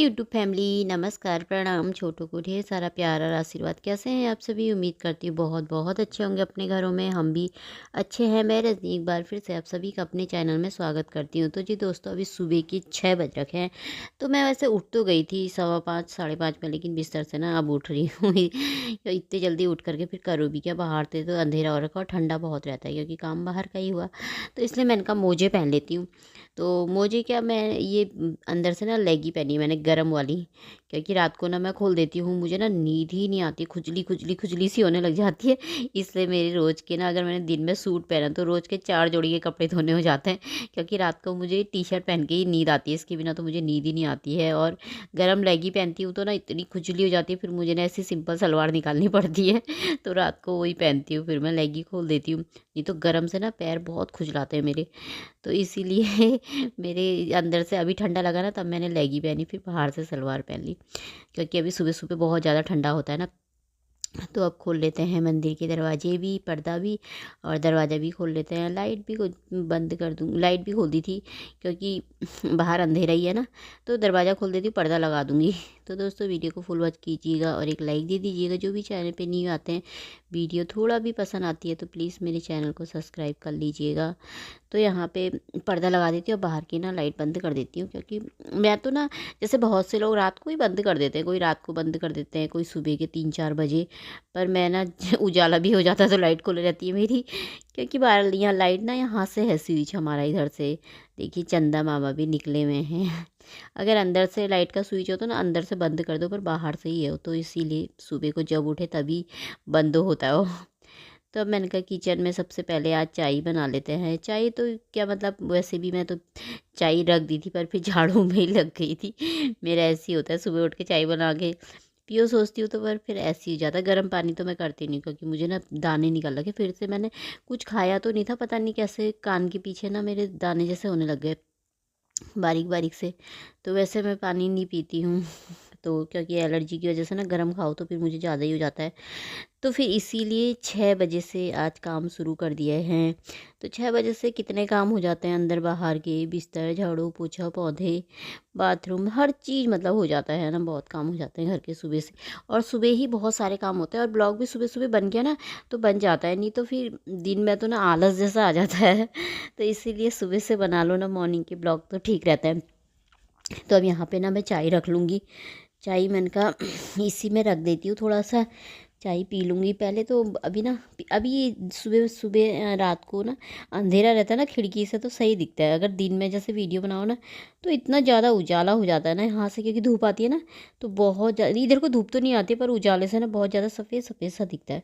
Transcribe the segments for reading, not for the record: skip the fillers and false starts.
YouTube family, नमस्कार, प्रणाम। छोटों को ढेर सारा प्यार और आशीर्वाद। कैसे हैं आप सभी? उम्मीद करती हूँ बहुत बहुत अच्छे होंगे अपने घरों में। हम भी अच्छे हैं। मैं रजनी एक बार फिर से आप सभी का अपने चैनल में स्वागत करती हूँ। तो जी दोस्तों, अभी सुबह के 6 बज रखे हैं। तो मैं वैसे उठ तो गई थी 5:15 5:30 में, लेकिन बिस्तर से ना अब उठ रही हूँ। तो इतनी जल्दी उठ करके फिर करूँ भी क्या? बाहर से तो अंधेरा हो रखा और ठंडा बहुत रहता है, क्योंकि काम बाहर का ही हुआ। तो इसलिए मैंने कहा मोजे पहन लेती हूँ। तो मोजे क्या, मैं ये अंदर से ना लेगी पहनी है मैंने, गरम वाली। क्योंकि रात को ना मैं खोल देती हूँ, मुझे ना नींद ही नहीं आती, खुजली खुजली खुजली सी होने लग जाती है। इसलिए मेरे रोज़ के ना, अगर मैंने दिन में सूट पहना तो रोज़ के 4 जोड़ी के कपड़े धोने हो जाते हैं। क्योंकि रात को मुझे टी शर्ट पहन के ही नींद आती है, इसके बिना तो मुझे नींद ही नहीं आती है। और गरम लेगी पहनती हूँ तो ना इतनी खुजली हो जाती है, फिर मुझे ना ऐसी सिंपल सलवार निकालनी पड़ती है। तो रात को वही पहनती हूँ, फिर मैं लेगी खोल देती हूँ। नहीं तो गर्म से ना पैर बहुत खुजलाते हैं मेरे। तो इसीलिए मेरे अंदर से अभी ठंडा लगा ना, तब मैंने लेगी पहनी, फिर बाहर से सलवार पहन ली। क्योंकि अभी सुबह सुबह बहुत ज़्यादा ठंडा होता है ना। तो अब खोल लेते हैं मंदिर के दरवाजे भी, पर्दा भी, और दरवाज़ा भी खोल लेते हैं। लाइट भी बंद कर दूँ, लाइट भी खोल दी थी क्योंकि बाहर अंधेरा ही है ना। तो दरवाज़ा खोल देती हूँ, पर्दा लगा दूँगी। तो दोस्तों, वीडियो को फुल वॉच कीजिएगा और एक लाइक दे दीजिएगा। जो भी चैनल पे न्यू आते हैं, वीडियो थोड़ा भी पसंद आती है तो प्लीज़ मेरे चैनल को सब्सक्राइब कर लीजिएगा। तो यहाँ पे पर्दा लगा देती हूँ और बाहर की ना लाइट बंद कर देती हूँ। क्योंकि मैं तो ना, जैसे बहुत से लोग रात को ही बंद कर देते हैं, कोई रात को बंद कर देते हैं, कोई सुबह के 3-4 बजे। पर मैं ना उजाला भी हो जाता है तो लाइट खुली रहती है मेरी। क्योंकि बाहर यहाँ लाइट ना, यहाँ से है स्विच हमारा इधर से। देखिए, चंदा मामा भी निकले हुए हैं। अगर अंदर से लाइट का स्विच हो तो ना अंदर से बंद कर दो, पर बाहर से ही है वो, तो इसीलिए सुबह को जब उठे तभी बंद होता है वो। तो अब मैंने कहा किचन में सबसे पहले आज चाय बना लेते हैं। चाय तो क्या मतलब, वैसे भी मैं तो चाय रख दी थी, पर फिर झाड़ू में ही लग गई थी। मेरा ऐसे ही होता है, सुबह उठ के चाय बना के पियो सोचती हूँ तो पर फिर ऐसे ही हो जाता है। गर्म पानी तो मैं करती नहीं, क्योंकि मुझे ना दाने निकल लगे। फिर से मैंने कुछ खाया तो नहीं था, पता नहीं कैसे कान के पीछे ना मेरे दाने जैसे होने लग गए, बारीक बारीक से। तो वैसे मैं पानी नहीं पीती हूँ। तो क्योंकि एलर्जी की वजह से ना गर्म खाओ तो फिर मुझे ज़्यादा ही हो जाता है। तो फिर इसीलिए 6 बजे से आज काम शुरू कर दिए हैं। तो 6 बजे से कितने काम हो जाते हैं अंदर बाहर के, बिस्तर, झाड़ू पोछा, पौधे, बाथरूम, हर चीज़ मतलब हो जाता है ना। बहुत काम हो जाते हैं घर के सुबह से। और सुबह ही बहुत सारे काम होते हैं, और ब्लॉग भी सुबह सुबह बन गया ना तो बन जाता है। नहीं तो फिर दिन में तो ना आलस जैसा आ जाता है। तो इसीलिए सुबह से बना लो ना मॉर्निंग के ब्लॉग, तो ठीक रहता है। तो अब यहाँ पे ना मैं चाय रख लूँगी। चाय मैंने कहा इसी में रख देती हूँ, थोड़ा सा चाय पी लूँगी पहले। तो अभी ना, अभी सुबह सुबह रात को ना अंधेरा रहता है ना, खिड़की से तो सही दिखता है। अगर दिन में जैसे वीडियो बनाओ ना तो इतना ज़्यादा उजाला हो जाता है ना यहाँ से, क्योंकि धूप आती है ना। तो बहुत ज़्यादा, इधर को धूप तो नहीं आती पर उजाले से ना बहुत ज़्यादा सफ़ेद सफ़ेद सा दिखता है।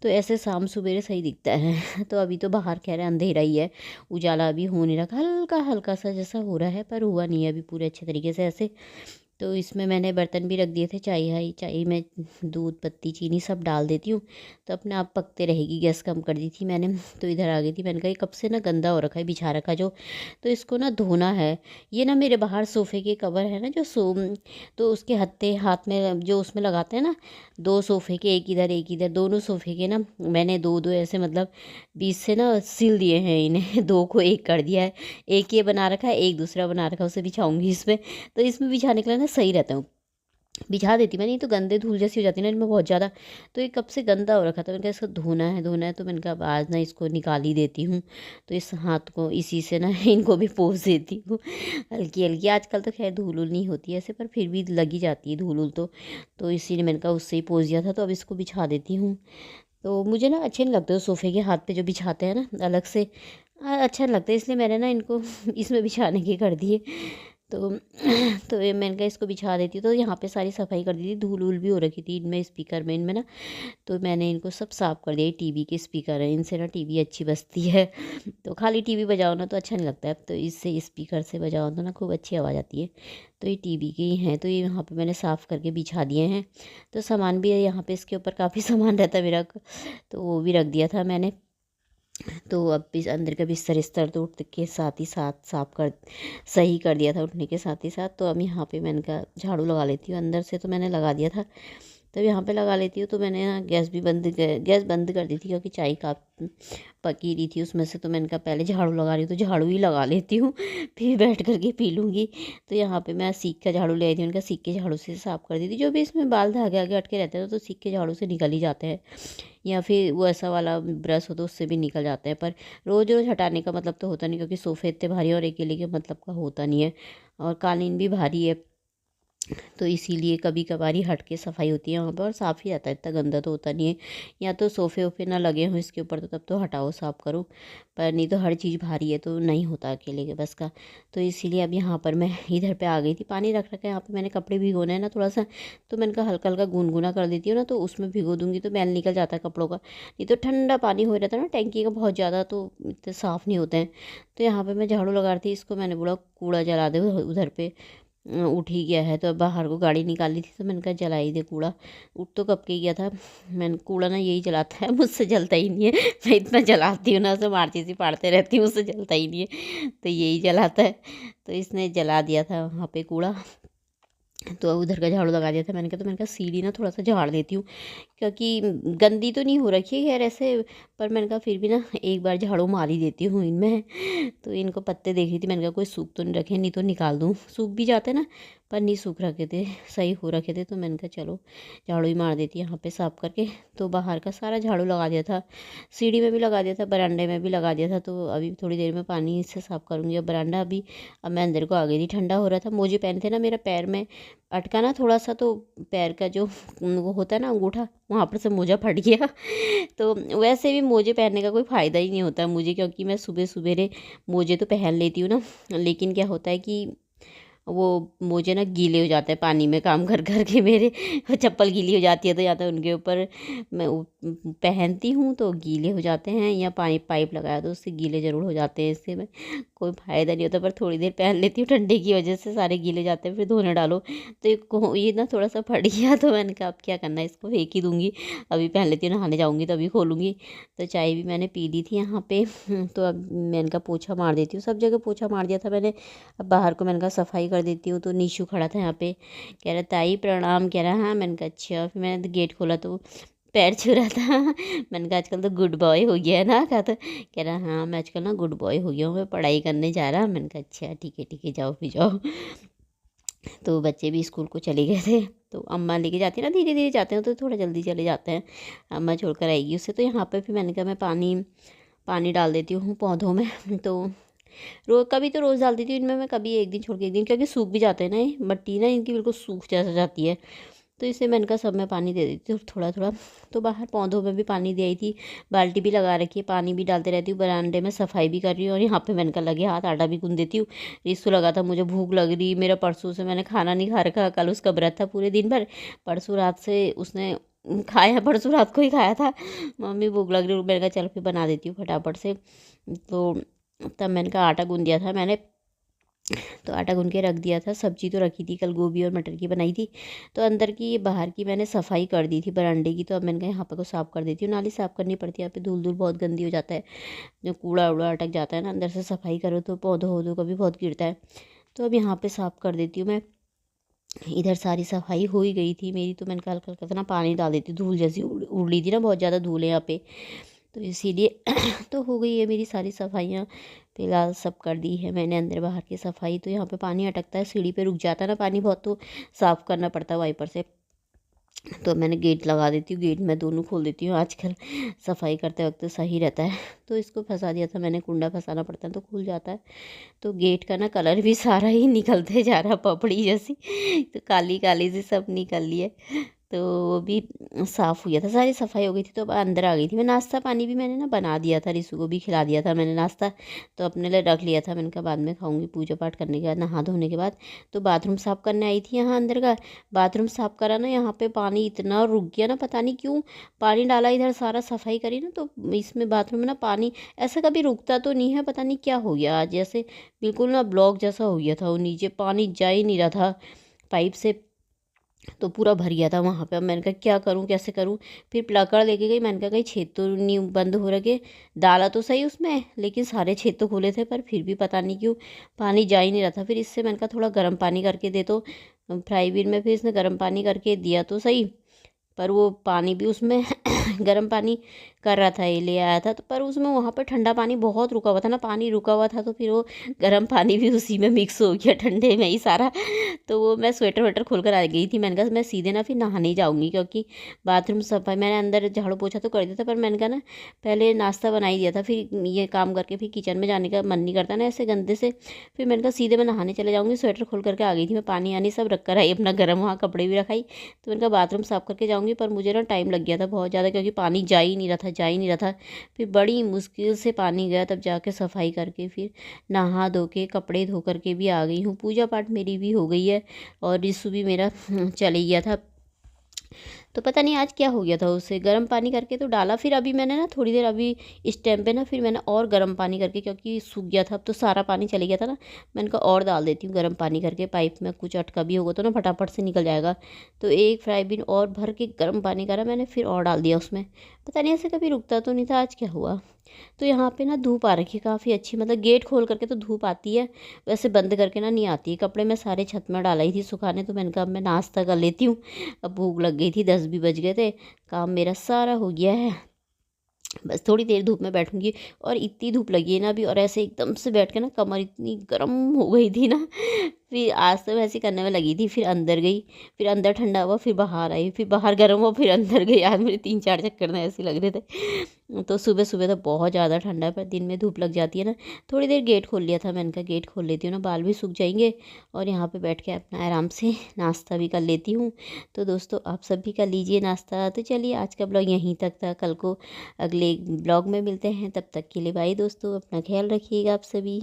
तो ऐसे शाम सवेरे सही दिखता है। तो अभी तो बाहर कह रहे हैं अंधेरा ही है, उजाला अभी हो नहीं रखा, हल्का हल्का सा जैसा हो रहा है, पर हुआ नहीं है अभी पूरे अच्छे तरीके से ऐसे। तो इसमें मैंने बर्तन भी रख दिए थे। चाय में दूध, पत्ती, चीनी सब डाल देती हूँ तो अपने आप पकते रहेगी। गैस कम कर दी थी मैंने। तो इधर आ गई थी, मैंने कहा ये कब से ना गंदा हो रखा है, बिछा रखा जो, तो इसको ना धोना है। ये ना मेरे बाहर सोफ़े के कवर है ना, जो तो उसके हत्थे हाथ में जो उसमें लगाते हैं ना, 2 सोफ़े के, एक इधर एक इधर, दोनों सोफ़े के ना मैंने दो दो ऐसे मतलब बीच से ना सिल दिए हैं इन्हें। 2 को 1 कर दिया है। एक ये बना रखा है, एक दूसरा बना रखा है, उसे बिछाऊंगी इसमें। तो इसमें बिछाने के लिए ना सही रहता हूँ, बिछा देती मैं, नहीं तो गंदे धूल जैसी हो जाती है ना इनमें बहुत ज़्यादा। तो ये कब से गंदा हो रखा था, मैंने कहा इसको धोना है। तो मैंने कहा अब आज ना इसको निकाल ही देती हूँ। तो इस हाथ को इसी से ना इनको भी पोंछ देती हूँ, हल्की हल्की। आजकल तो खैर धूल उल नहीं होती है ऐसे, पर फिर भी लगी जाती है धूल उल तो इसीलिए मैंने कहा उससे ही पोंछ दिया था। तो अब इसको बिछा देती हूँ। तो मुझे ना अच्छे नहीं लगते सोफ़े के हाथ पे जो बिछाते हैं ना अलग से, अच्छा नहीं लगता, इसलिए मैंने ना इनको इसमें बिछाने के कर दिए। तो तो ये मैंने कहा इसको बिछा देती हूँ। तो यहाँ पे सारी सफाई कर दी थी, धूल उल भी हो रखी थी इनमें, स्पीकर में इनमें ना। तो मैंने इनको सब साफ़ कर दिया। टीवी के स्पीकर है, इनसे ना टीवी अच्छी बजती है। तो खाली टीवी बजाओ ना तो अच्छा नहीं लगता है, तो इससे स्पीकर से बजाओ तो ना खूब अच्छी आवाज़ आती है। तो ये टीवी के ही हैं, तो ये यहाँ पे मैंने साफ़ करके बिछा दिए हैं। तो सामान भी है यहाँ पे, इसके ऊपर काफ़ी सामान रहता है मेरा, तो वो भी रख दिया था मैंने। तो अब भी अंदर का बिस्तर इस्तर तो उठ के साथ ही साथ साफ कर सही कर दिया था, उठने के साथ ही साथ। तो अब यहाँ पे मैंने कहा झाड़ू लगा लेती हूँ, अंदर से तो मैंने लगा दिया था। तब यहाँ पे लगा लेती हूँ। तो मैंने यहाँ गैस बंद कर दी थी, क्योंकि चाय का पकी रही थी उसमें से। तो मैंने कहा पहले झाड़ू लगा रही हूँ तो झाड़ू ही लगा लेती हूँ, फिर बैठ करके पी लूँगी। तो यहाँ पे मैं सीख का झाड़ू ले आई थी, उनका सीख के झाड़ू से साफ़ कर दी थी। जो भी इसमें बाल धागे आगे अटके रहते हैं तो सीख के झाड़ू से निकल ही जाते हैं, या फिर वो ऐसा वाला ब्रश हो तो उससे भी निकल जाते हैं। पर रोज़ रोज़ हटाने का मतलब तो होता नहीं, क्योंकि सोफ़े इतने भारी और अकेले के मतलब का होता नहीं है, और कालीन भी भारी है। तो इसीलिए कभी कभार ही हट के सफाई होती है वहाँ पर, और साफ़ ही रहता है, इतना गंदा तो होता नहीं है। या तो सोफ़े वोफ़े ना लगे हों इसके ऊपर तो तब तो हटाओ साफ़ करो, पर नहीं तो हर चीज़ भारी है तो नहीं होता अकेले के बस का। तो इसीलिए अब यहाँ पर मैं इधर पे आ गई थी। पानी रख रखा है यहाँ पे, मैंने कपड़े भिगोना है ना थोड़ा सा, तो मैंने कहा हल्का हल्का गुनगुना कर देती हूँ ना, तो उसमें भिगो दूँगी तो मैल निकल जाता है कपड़ों का। नहीं तो ठंडा पानी हो रहता है ना टैंकी का बहुत ज़्यादा, तो इतने साफ़ नहीं होते हैं। तो यहाँ पर मैं झाड़ू लगा रही थी, इसको मैंने बोला कूड़ा जला दे उधर पे। उठ ही गया है तो अब बाहर को गाड़ी निकाली थी, तो मैंने कहा जला ही दे कूड़ा। उठ तो कब के गया था। मैंने कूड़ा ना यही जलाता है, मुझसे जलता ही नहीं है। मैं इतना जलाती हूँ ना, उसे माचिस ही पाड़ते रहती हूँ, उससे जलता ही नहीं है, तो यही जलाता है। तो इसने जला दिया था वहाँ पे कूड़ा, तो उधर का झाड़ू लगा दिया था। मैंने कहा सीढ़ी ना थोड़ा सा झाड़ देती हूँ, क्योंकि गंदी तो नहीं हो रखी है खैर ऐसे, पर मैंने कहा फिर भी ना एक बार झाड़ू मार ही देती हूँ इनमें। तो इनको पत्ते देख रही थी, मैंने कहा कोई सूख तो नहीं रखे, नहीं तो निकाल दूँ। सूख भी जाते ना, पर नहीं सूख रखे थे, सही हो रखे थे। तो मैंने कहा चलो झाड़ू ही मार देती है यहाँ पे साफ़ करके। तो बाहर का सारा झाड़ू लगा दिया था, सीढ़ी में भी लगा दिया था, बरामदे में भी लगा दिया था। तो अभी थोड़ी देर में पानी से साफ़ करूँगी। अब बरामदा अभी, अब मैं अंदर को आ गई थी, ठंडा हो रहा था। मोजे पहने थे ना, मेरा पैर में अटका ना थोड़ा सा, तो पैर का जो वो होता है ना अंगूठा, वहाँ पर से मोजा फट गया। तो वैसे भी मोजे पहनने का कोई फ़ायदा ही नहीं होता मुझे, क्योंकि मैं सुबह सवेरे मोजे तो पहन लेती हूँ ना, लेकिन क्या होता है कि वो मोजे ना गीले हो जाते हैं पानी में काम कर कर के मेरे। चप्पल गीली हो जाती है तो या तो उनके ऊपर मैं पहनती हूँ तो गीले हो जाते हैं, या पानी पाइप लगाया तो उससे गीले ज़रूर हो जाते हैं। इससे मैं कोई फ़ायदा नहीं होता, पर थोड़ी देर पहन लेती हूँ, ठंडे की वजह से सारे गीले जाते हैं, फिर धोने डालो तो ये ना थोड़ा सा फट गया। तो मैंने कहा अब क्या करना है, इसको फेंक ही दूँगी। अभी पहन लेती हूँ, नहाने जाऊँगी तभी खोलूँगी। तो चाय भी मैंने पी ली थी यहाँ पे। तो अब मैंने कहा पोछा मार देती हूँ, सब जगह पोछा मार दिया था मैंने। अब बाहर को मैंने कहा सफाई कर देती हूँ। तो निशु खड़ा था यहाँ पे, कह रहा ताई प्रणाम, कह रहा हाँ। मैंने कहा अच्छा। फिर मैंने गेट खोला तो पैर छू रहा था। मैंने कहा आजकल तो गुड बॉय हो गया है ना, कह रहा हाँ मैं आजकल ना गुड बॉय हो गया हूँ, मैं पढ़ाई करने जा रहा। मैंने कहा अच्छा ठीक है जाओ फिर जाओ। तो बच्चे भी स्कूल को चले गए थे, तो अम्मा लेके जाती है ना, धीरे धीरे जाते हैं तो थोड़ा जल्दी चले जाते हैं, अम्मा छोड़कर आएगी उससे। तो यहाँ पे फिर मैंने कहा मैं पानी पानी डाल देती हूँ पौधों में। तो कभी तो रोज़ डाल देती हूँ इनमें मैं, कभी एक दिन छोड़ के एक दिन, क्योंकि सूख भी जाते हैं ना, ये मट्टी ना इनकी बिल्कुल सूख जैसा जाती है। तो इससे मैंने कहा सब में पानी दे देती हूँ थोड़ा थोड़ा। तो बाहर पौधों में भी पानी दे आई थी, बाल्टी भी लगा रखी है, पानी भी डालते रहती हूँ, बरामदे में सफाई भी कर रही हूँ, और यहाँ पे मैंने कहा लगे हाथ आटा भी गूंद देती हूँ। इसको लगा था मुझे भूख लग रही, मेरा परसों से मैंने खाना नहीं खा रखा, कल उसका व्रत था पूरे दिन भर, परसों रात से उसने खाया, परसों रात को ही खाया था। मम्मी भूख लग रही, मैंने कहा चल फिर बना देती हूँ फटाफट से। तो तब मैंने कहा आटा गूंद दिया था मैंने, तो आटा गूंद के रख दिया था। सब्जी तो रखी थी, कल गोभी और मटर की बनाई थी। तो अंदर की बाहर की मैंने सफाई कर दी थी बरामदे की। तो अब मैंने कहा यहाँ पर को साफ़ कर देती हूँ, नाली साफ़ करनी पड़ती है, यहाँ पे धूल धूल बहुत गंदी हो जाता है, जो कूड़ा उड़ा अटक जाता है ना, अंदर से सफाई करो तो पौधों वौधों का भी बहुत गिरता है। तो अब यहाँ पर साफ़ कर देती हूँ मैं। इधर सारी सफाई हो ही गई थी मेरी, तो मैंने कहा हल्का हल्का ना पानी डाल देती हूँ, धूल जैसी उड़ रही थी ना, बहुत ज़्यादा धूल है यहाँ पे, तो इसीलिए तो हो गई है मेरी सारी सफाइयाँ फिलहाल, सब कर दी है मैंने अंदर बाहर की सफाई। तो यहाँ पे पानी अटकता है, सीढ़ी पे रुक जाता है ना पानी बहुत, तो साफ़ करना पड़ता है वाइपर से। तो मैंने गेट लगा देती हूँ, गेट मैं दोनों खोल देती हूँ आजकल, सफाई करते वक्त तो सही रहता है। तो इसको फंसा दिया था मैंने, कुंडा फंसाना पड़ता है तो खुल जाता है। तो गेट का ना कलर भी सारा ही निकलते जा रहा, पपड़ी जैसी, तो काली काली सी सब निकल ली है। तो वो भी साफ़ हुआ था, सारी सफाई हो गई थी। तो अब अंदर आ गई थी मैं। नाश्ता पानी भी मैंने ना बना दिया था, रिसू को भी खिला दिया था मैंने नाश्ता, तो अपने लिए रख लिया था। मैंने कहा बाद में खाऊंगी पूजा पाठ करने के बाद, नहा धोने के बाद। तो बाथरूम साफ़ करने आई थी यहाँ अंदर का, बाथरूम साफ़ करा ना, यहाँ पे पानी इतना रुक गया ना, पता नहीं क्यों। पानी डाला इधर, सारा सफाई करी ना, तो इसमें बाथरूम में ना पानी ऐसा कभी रुकता तो नहीं है, पता नहीं क्या हो गया आज, जैसे बिल्कुल ना ब्लॉक जैसा हो गया था, वो नीचे पानी जा ही नहीं रहा था पाइप से, तो पूरा भर गया था वहाँ पे। अब मैंने कहा क्या करूँ कैसे करूँ, फिर प्लाकर लेके गई। मैंने कहा कहीं छेद तो नहीं बंद हो रखे, डाला तो सही उसमें, लेकिन सारे छेद तो खुले थे, पर फिर भी पता नहीं क्यों पानी जा ही नहीं रहा था। फिर इससे मैंने कहा थोड़ा गर्म पानी करके दे, तो फ्राई पैन में फिर इसने गर्म पानी करके दिया तो सही, पर वो पानी भी उसमें गर्म पानी कर रहा था, ये ले आया था तो, पर उसमें वहाँ पर ठंडा पानी बहुत रुका हुआ था ना, पानी रुका हुआ था तो फिर वो गर्म पानी भी उसी में मिक्स हो गया ठंडे में ही सारा। तो वो मैं स्वेटर वेटर खोल कर आ गई थी। मैंने कहा मैं सीधे ना फिर नहाने जाऊँगी, क्योंकि बाथरूम सफाई मैंने अंदर झाड़ू पोछा तो कर दिया था, पर मैंने कहा ना पहले नाश्ता बना ही दिया था, फिर ये काम करके फिर किचन में जाने का मन नहीं करता ना ऐसे गंदे से। फिर मैंने कहा सीधे मैं नहाने चले जाऊँगी। स्वेटर खोल करके आ गई थी मैं, पानी आनी सब रख कर आई अपना गर्म, वहाँ कपड़े भी रखाई। तो मैंने कहा बाथरूम साफ़ करके जाऊँगी, पर मुझे ना टाइम लग गया था बहुत ज़्यादा, क्योंकि पानी जा ही नहीं रहा था, जा ही नहीं रहा था। फिर बड़ी मुश्किल से पानी गया, तब जाके सफाई करके फिर नहा धो के कपड़े धो करके भी आ गई हूँ। पूजा पाठ मेरी भी हो गई है और रिसु भी मेरा चले गया था। तो पता नहीं आज क्या हो गया था, उसे गर्म पानी करके तो डाला, फिर अभी मैंने ना थोड़ी देर अभी इस टाइम पे ना फिर मैंने और गर्म पानी करके, क्योंकि सूख गया था अब तो सारा पानी चले गया था ना, मैंने कहा और डाल देती हूँ गर्म पानी करके, पाइप में कुछ अटका भी होगा तो ना फटाफट से निकल जाएगा। तो एक फ्राई बिन और भर के गर्म पानी करा मैंने, फिर और डाल दिया उसमें। पता नहीं ऐसे कभी रुकता तो नहीं था, आज क्या हुआ। तो यहाँ पे ना धूप आ रखी है काफ़ी अच्छी, मतलब गेट खोल करके तो धूप आती है, वैसे बंद करके ना नहीं आती है। कपड़े मैं सारे छत में डाला ही थी सुखाने, तो मैंने कहा अब मैं नाश्ता कर लेती हूँ। अब भूख लग गई थी, 10 भी बज गए थे, काम मेरा सारा हो गया है। बस थोड़ी देर धूप में बैठूंगी। और इतनी धूप लगी है ना अभी, और ऐसे एकदम से बैठ के ना कमर इतनी गर्म हो गई थी ना। फिर आज तो वैसे करने में लगी थी, फिर अंदर गई, फिर अंदर ठंडा हुआ, फिर बाहर आई, फिर बाहर गर्म हुआ, फिर अंदर गई। आज मेरे 3-4 चक्कर ना ऐसे लग रहे थे। तो सुबह सुबह तो बहुत ज़्यादा ठंडा है, पर दिन में धूप लग जाती है ना। थोड़ी देर गेट खोल लिया था, मैंने कहा गेट खोल लेती हूँ ना, बाल भी सूख जाएंगे और यहाँ पे बैठ के अपना आराम से नाश्ता भी कर लेती हूँ। तो दोस्तों आप सब भी कर लीजिए नाश्ता। तो चलिए आज का ब्लॉग यहीं तक था, कल को अगले ब्लॉग में मिलते हैं, तब तक के लिए बाय दोस्तों, अपना ख्याल रखिएगा आप सभी।